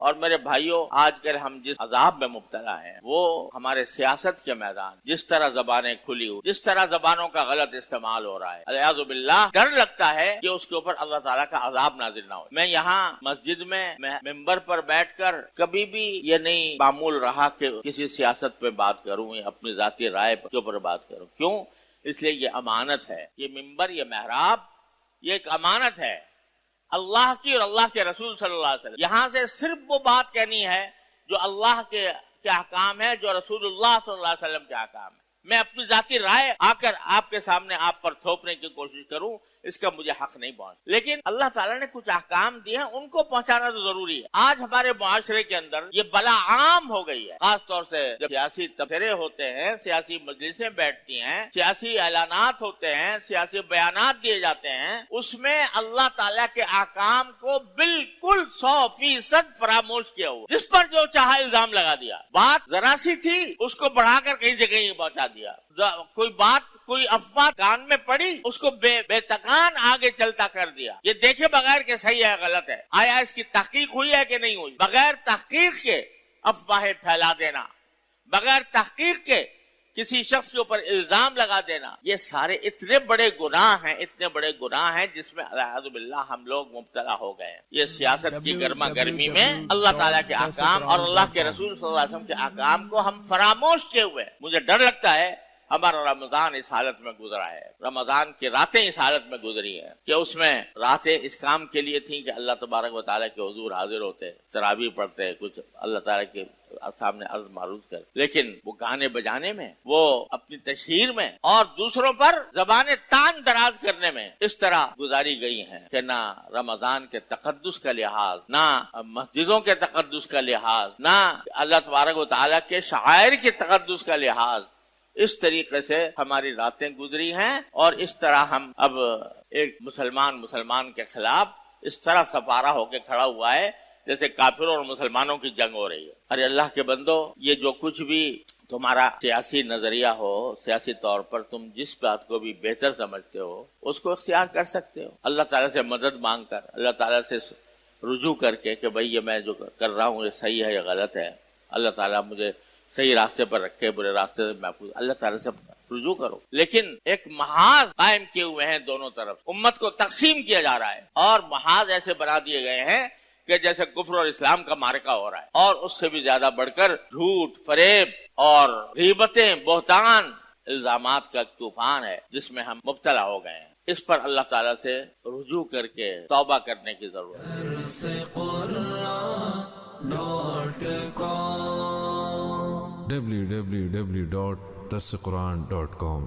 اور میرے بھائیوں، آج کل ہم جس عذاب میں مبتلا ہیں وہ ہمارے سیاست کے میدان، جس طرح زبانیں کھلی ہوئی، جس طرح زبانوں کا غلط استعمال ہو رہا ہے، الیاذ باللہ ڈر لگتا ہے کہ اس کے اوپر اللہ تعالیٰ کا عذاب نازل نہ ہو۔ میں یہاں مسجد میں ممبر پر بیٹھ کر کبھی بھی یہ نہیں معمول رہا کہ کسی سیاست پہ بات کروں یا اپنی ذاتی رائے کے اوپر بات کروں۔ کیوں؟ اس لیے یہ امانت ہے، یہ ممبر، یہ محراب، یہ ایک امانت ہے اللہ کی اور اللہ کے رسول صلی اللہ علیہ وسلم۔ یہاں سے صرف وہ بات کہنی ہے جو اللہ کے احکام ہے، جو رسول اللہ صلی اللہ علیہ وسلم کے احکام ہے۔ میں اپنی ذاتی رائے آ کر آپ کے سامنے آپ پر تھوپنے کی کوشش کروں، اس کا مجھے حق نہیں پہنچ، لیکن اللہ تعالیٰ نے کچھ احکام دیے ہیں، ان کو پہنچانا تو ضروری ہے۔ آج ہمارے معاشرے کے اندر یہ بلا عام ہو گئی ہے، خاص طور سے جب سیاسی تبصرے ہوتے ہیں، سیاسی مجلسیں بیٹھتی ہیں، سیاسی اعلانات ہوتے ہیں، سیاسی بیانات دیے جاتے ہیں، اس میں اللہ تعالیٰ کے احکام کو بالکل 100% فراموش کیا ہوا، جس پر جو چاہا الزام لگا دیا۔ بات ذرا سی تھی، اس کو بڑھا کر کہیں سے کہیں پہنچا دیا۔ کوئی بات، کوئی افواہ کان میں پڑی، اس کو بے تکان آگے چلتا کر دیا، یہ دیکھے بغیر کہ صحیح ہے غلط ہے، آیا اس کی تحقیق ہوئی ہے کہ نہیں ہوئی۔ بغیر تحقیق کے افواہیں پھیلا دینا، بغیر تحقیق کے کسی شخص کے اوپر الزام لگا دینا، یہ سارے اتنے بڑے گناہ ہیں، اتنے بڑے گناہ ہیں جس میں اعوذ باللہ ہم لوگ مبتلا ہو گئے ہیں۔ یہ سیاست کی گرما گرمی میں اللہ تعالیٰ کے احکام اور اللہ کے رسول صلی اللہ علیہ وسلم کے احکام کو ہم فراموش کیے ہوئے ہیں۔ مجھے ڈر لگتا ہے ہمارا رمضان اس حالت میں گزرا ہے، رمضان کی راتیں اس حالت میں گزری ہیں کہ اس میں راتیں اس کام کے لیے تھیں کہ اللہ تبارک و تعالیٰ کے حضور حاضر ہوتے، تراویح پڑھتے، کچھ اللہ تعالیٰ کے سامنے عرض معروض کر، لیکن وہ گانے بجانے میں، وہ اپنی تشہیر میں اور دوسروں پر زبانیں تان دراز کرنے میں اس طرح گزاری گئی ہیں کہ نہ رمضان کے تقدس کا لحاظ، نہ مسجدوں کے تقدس کا لحاظ، نہ اللہ تبارک و تعالیٰ کے شعائر کے تقدس کا لحاظ، اس طریقے سے ہماری راتیں گزری ہیں۔ اور اس طرح ہم اب ایک مسلمان کے خلاف اس طرح سپارہ ہو کے کھڑا ہوا ہے جیسے کافروں اور مسلمانوں کی جنگ ہو رہی ہے۔ ارے اللہ کے بندو، یہ جو کچھ بھی تمہارا سیاسی نظریہ ہو، سیاسی طور پر تم جس بات کو بھی بہتر سمجھتے ہو، اس کو اختیار کر سکتے ہو، اللہ تعالیٰ سے مدد مانگ کر، اللہ تعالیٰ سے رجوع کر کے کہ بھئی یہ میں جو کر رہا ہوں یہ صحیح ہے یا غلط ہے، اللہ تعالیٰ مجھے صحیح راستے پر رکھے، برے راستے سے محفوظ، اللہ تعالیٰ سے رجوع کرو۔ لیکن ایک محاذ قائم کیے ہوئے ہیں دونوں طرف، امت کو تقسیم کیا جا رہا ہے، اور محاذ ایسے بنا دیے گئے ہیں کہ جیسے کفر اور اسلام کا معرکہ ہو رہا ہے، اور اس سے بھی زیادہ بڑھ کر جھوٹ، فریب اور غیبتیں، بہتان، الزامات کا طوفان ہے جس میں ہم مبتلا ہو گئے ہیں۔ اس پر اللہ تعالیٰ سے رجوع کر کے توبہ کرنے کی ضرورت ہے۔ www.darsequran.com